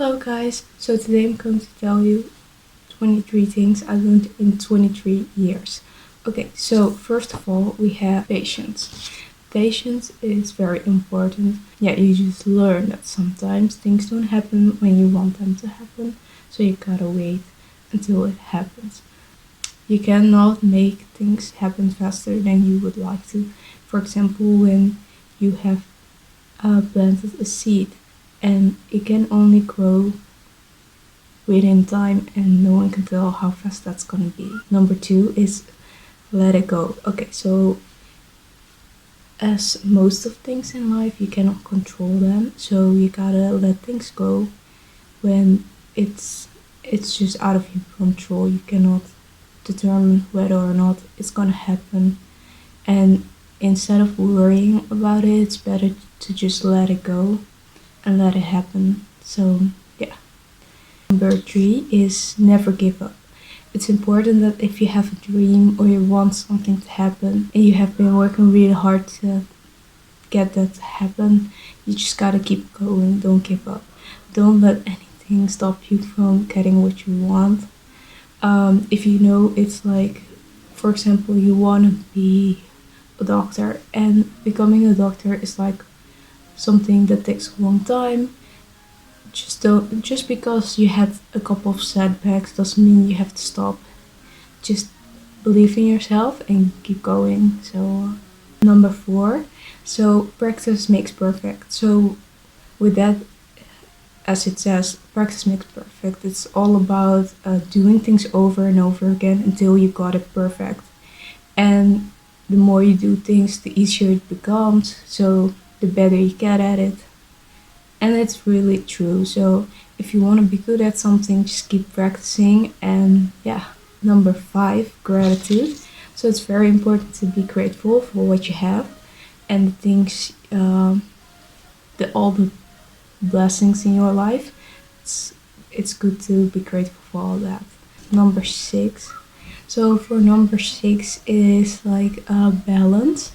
Hello guys, so today I'm going to tell you 23 things I learned in 23 years. Okay, so first of all we have patience. Patience is very important. Yeah, you just learn that sometimes things don't happen when you want them to happen, so you gotta wait until it happens. You cannot make things happen faster than you would like to. For example, when you have planted a seed, and it can only grow within time and no one can tell how fast that's gonna be. Number 2 is let it go. Okay, so as most of things in life, you cannot control them, so you gotta let things go when it's just out of your control. You cannot determine whether or not it's gonna happen, and instead of worrying about it, it's better to just let it go and let it happen. So yeah. Number 3 is never give up. It's important that if you have a dream or you want something to happen and you have been working really hard to get that to happen, you just gotta keep going. Don't give up. Don't let anything stop you from getting what you want. If you know it's like, for example, you want to be a doctor, and becoming a doctor is like something that takes a long time. Just because you had a couple of setbacks doesn't mean you have to stop. Just believe in yourself and keep going. So number 4, so practice makes perfect. So with that, as it says, practice makes perfect. It's all about doing things over and over again until you got it perfect. And the more you do things, the easier it becomes, so the better you get at it. And it's really true. So if you want to be good at something, just keep practicing. And yeah. Number 5, gratitude. So it's very important to be grateful for what you have and the things, all the blessings in your life. It's good to be grateful for all that. Number 6. So for number 6 is like balance.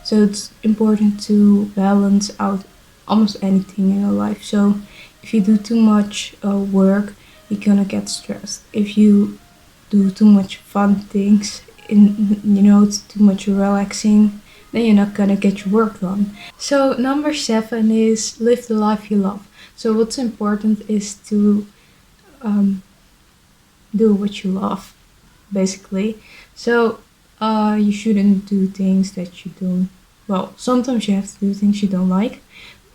So it's important to balance out almost anything in your life. So if you do too much work, you're gonna get stressed. If you do too much fun things, it's too much relaxing, then you're not gonna get your work done. So number 7 is live the life you love. So what's important is to do what you love, basically. So you shouldn't do things that you don't. Well, sometimes you have to do things you don't like,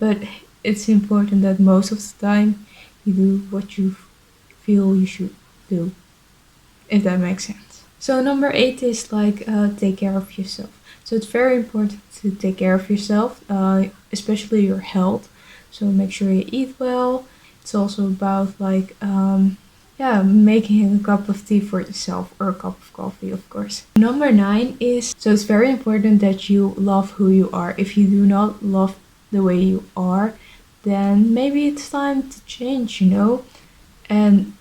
but it's important that most of the time you do what you feel you should do, if that makes sense. So number 8 is like take care of yourself. So it's very important to take care of yourself, especially your health. So make sure you eat well. It's also about like making a cup of tea for yourself, or a cup of coffee, of course. Number 9 is, so it's very important that you love who you are. If you do not love the way you are, then maybe it's time to change, And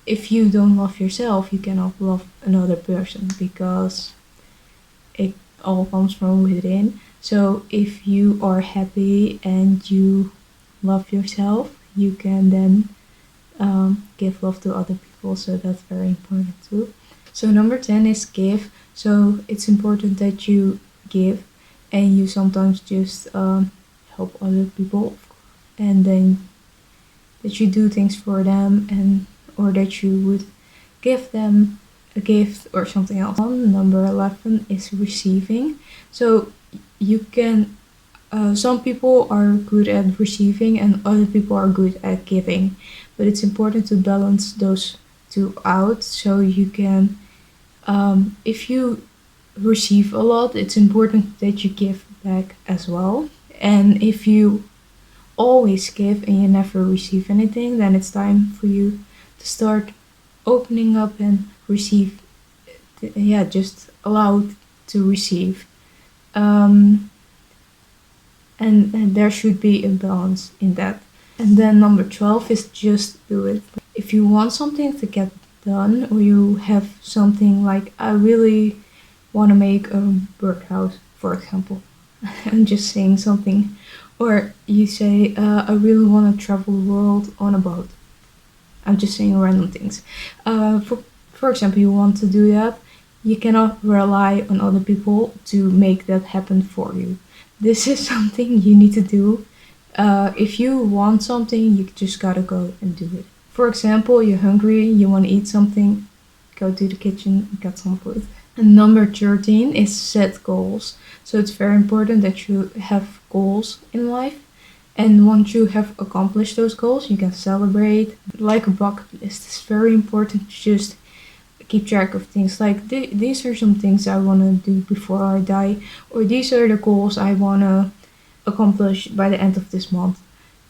if you don't love yourself, you cannot love another person, because it all comes from within. So if you are happy and you love yourself, you can then give love to other people. So that's very important too. So number 10 is give. So it's important that you give, and you sometimes just help other people, and then that you do things for them, and or that you would give them a gift or something else. Number 11 is receiving. So you can some people are good at receiving and other people are good at giving, but it's important to balance those two out. So you can, if you receive a lot, it's important that you give back as well. And if you always give and you never receive anything, then it's time for you to start opening up and receive. Just allow to receive. And there should be a balance in that. And then number 12 is just do it. If you want something to get done, or you have something like, I really want to make a birdhouse, for example. I'm just saying something. Or you say, I really want to travel the world on a boat. I'm just saying random things. For example, you want to do that. You cannot rely on other people to make that happen for you. This is something you need to do. If you want something, you just gotta go and do it. For example, you're hungry, you want to eat something, go to the kitchen, get some food. And number 13 is set goals. So it's very important that you have goals in life. And once you have accomplished those goals, you can celebrate. Like a bucket list, it's very important to just keep track of things like these are some things I want to do before I die, or these are the goals I want to accomplish by the end of this month.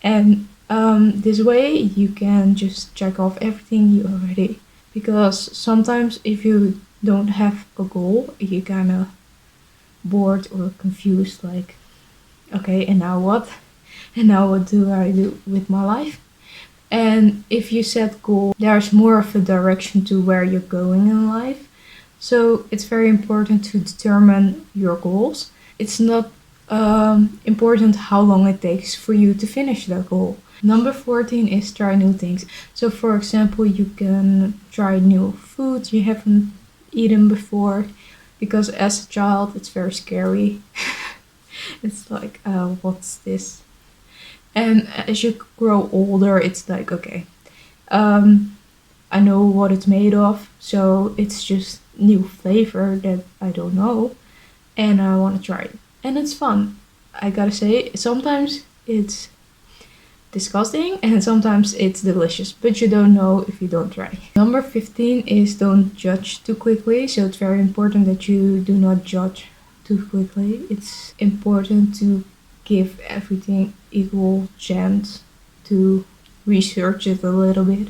And this way you can just check off everything you already. Because sometimes if you don't have a goal, you're kind of bored or confused, like, okay, and now what? And now what do I do with my life? And if you set goals, there's more of a direction to where you're going in life. So it's very important to determine your goals. It's not important how long it takes for you to finish that goal. Number 14 is try new things. So for example, you can try new foods you haven't eaten before. Because as a child, it's very scary. It's like, what's this? And as you grow older, it's like, okay, I know what it's made of, so it's just new flavor that I don't know, and I want to try it. And it's fun. I gotta say, sometimes it's disgusting and sometimes it's delicious, but you don't know if you don't try. Number 15 is don't judge too quickly. So it's very important that you do not judge too quickly. It's important to give everything equal chance to research it a little bit.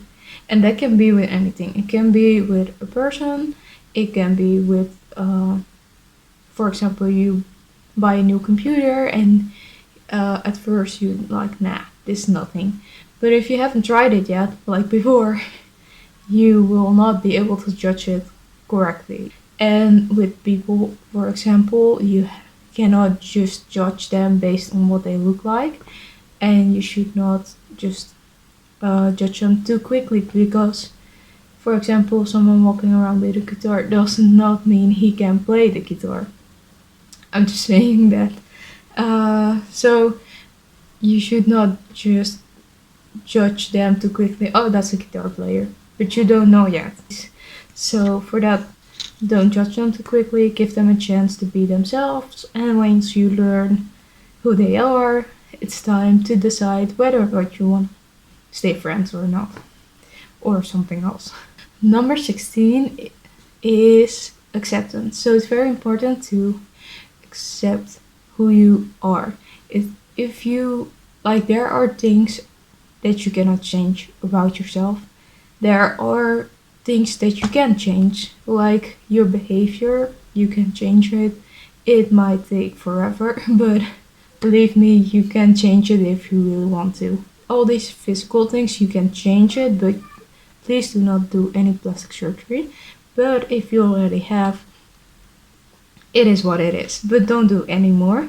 And that can be with anything. It can be with a person. It can be with, for example, you buy a new computer and at first you like, nah, this is nothing. But if you haven't tried it yet, like before, you will not be able to judge it correctly. And with people, for example, you cannot just judge them based on what they look like, and you should not just judge them too quickly, because for example, someone walking around with a guitar does not mean he can play the guitar. I'm just saying that. So you should not just judge them too quickly. Oh, that's a guitar player, but you don't know yet. So for that, don't judge them too quickly, give them a chance to be themselves, and once you learn who they are, it's time to decide whether or not you want to stay friends or not, or something else. Number 16 is acceptance. So it's very important to accept who you are. If you, like, there are things that you cannot change about yourself. There are things that you can change, like your behavior. You can change it. It might take forever, but believe me, you can change it if you really want to. All these physical things, you can change it, but please do not do any plastic surgery. But if you already have, it is what it is, but don't do any more.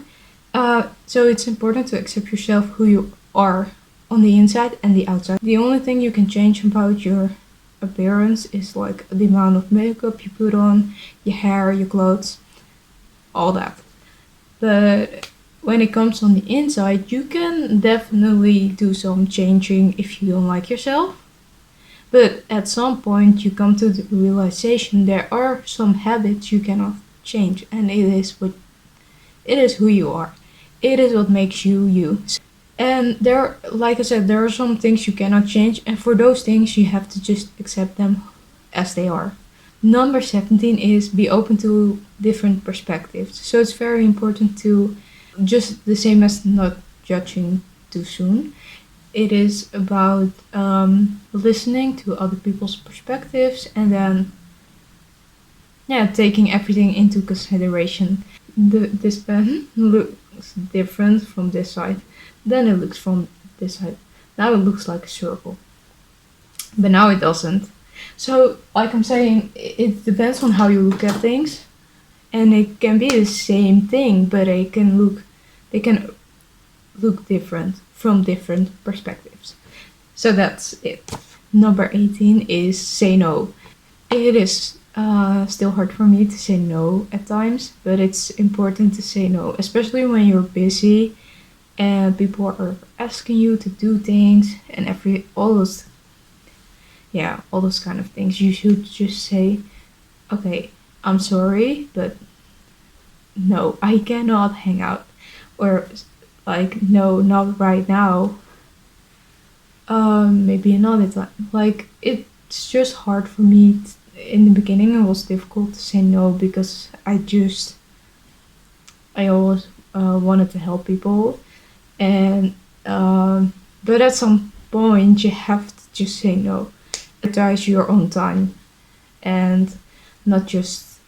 So it's important to accept yourself, who you are on the inside and the outside. The only thing you can change about your appearance is like the amount of makeup you put on, your hair, your clothes, all that. But when it comes on the inside, you can definitely do some changing if you don't like yourself. But at some point you come to the realization there are some habits you cannot change, and it is who you are. It is what makes you you. And there, like I said, there are some things you cannot change, and for those things you have to just accept them as they are. Number 17 is be open to different perspectives. So it's very important to, just the same as not judging too soon, it is about listening to other people's perspectives and then taking everything into consideration. This pen looks different from this side. Then it looks from this side. Now it looks like a circle. But now it doesn't. So, like I'm saying, it depends on how you look at things. And it can be the same thing, but they can look different from different perspectives. So that's it. Number 18 is say no. It is still hard for me to say no at times, but it's important to say no, especially when you're busy and people are asking you to do things and all those kind of things. You should just say, okay, I'm sorry, but no, I cannot hang out, or like, no, not right now. Maybe another time. Like, it's just hard for me. In the beginning, it was difficult to say no because I always wanted to help people, and but at some point you have to just say no. Prioritize your own time, and not just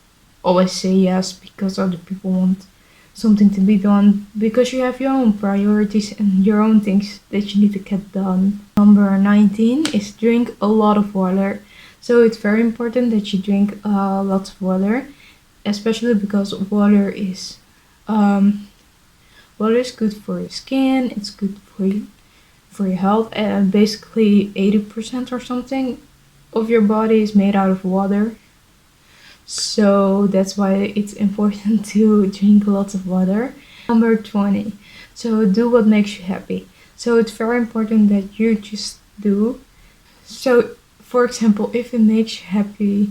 always say yes because other people want something to be done, because you have your own priorities and your own things that you need to get done. Number 19 is drink a lot of water. So it's very important that you drink lots of water, especially because water is good for your skin. It's good for your health, and basically 80% or something of your body is made out of water. So that's why it's important to drink lots of water. Number 20. So do what makes you happy. So it's very important that you just do. So for example, if it makes you happy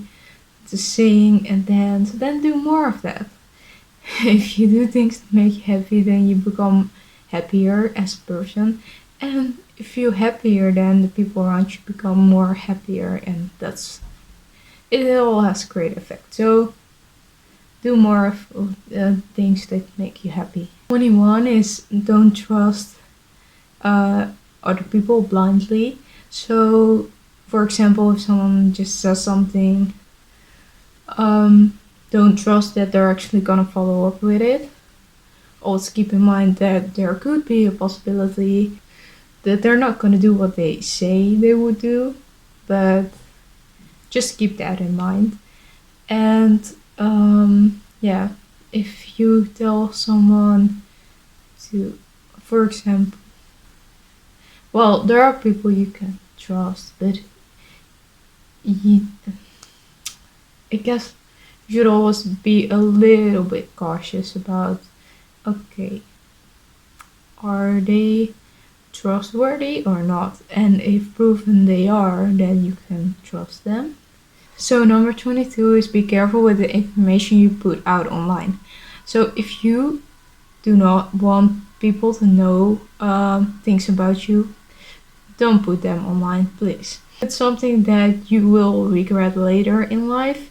to sing and dance, then do more of that. If you do things that make you happy, then you become happier as a person. And if you're happier, then the people around you become more happier, and it all has a great effect. So do more of things that make you happy. 21 is don't trust other people blindly. So for example, if someone just says something, don't trust that they're actually gonna follow up with it. Always keep in mind that there could be a possibility that they're not gonna do what they say they would do, but just keep that in mind. And if you tell someone to, for example, well, there are people you can trust, but I guess you should always be a little bit cautious about, okay, are they trustworthy or not? And if proven they are, then you can trust them. So number 22 is be careful with the information you put out online. So if you do not want people to know things about you, don't put them online, please. If it's something that you will regret later in life,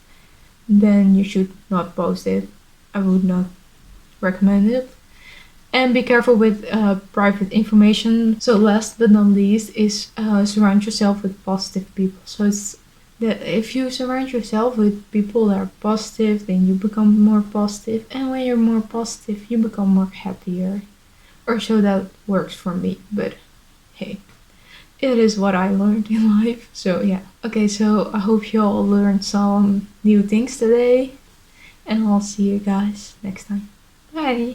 then you should not post it. I would not recommend it. And be careful with private information. So last but not least is surround yourself with positive people. So it's that if you surround yourself with people that are positive, then you become more positive. And when you're more positive, you become more happier. Or so that works for me. But hey, it is what I learned in life. So yeah. Okay, so I hope you all learned some new things today. And I'll see you guys next time. Bye!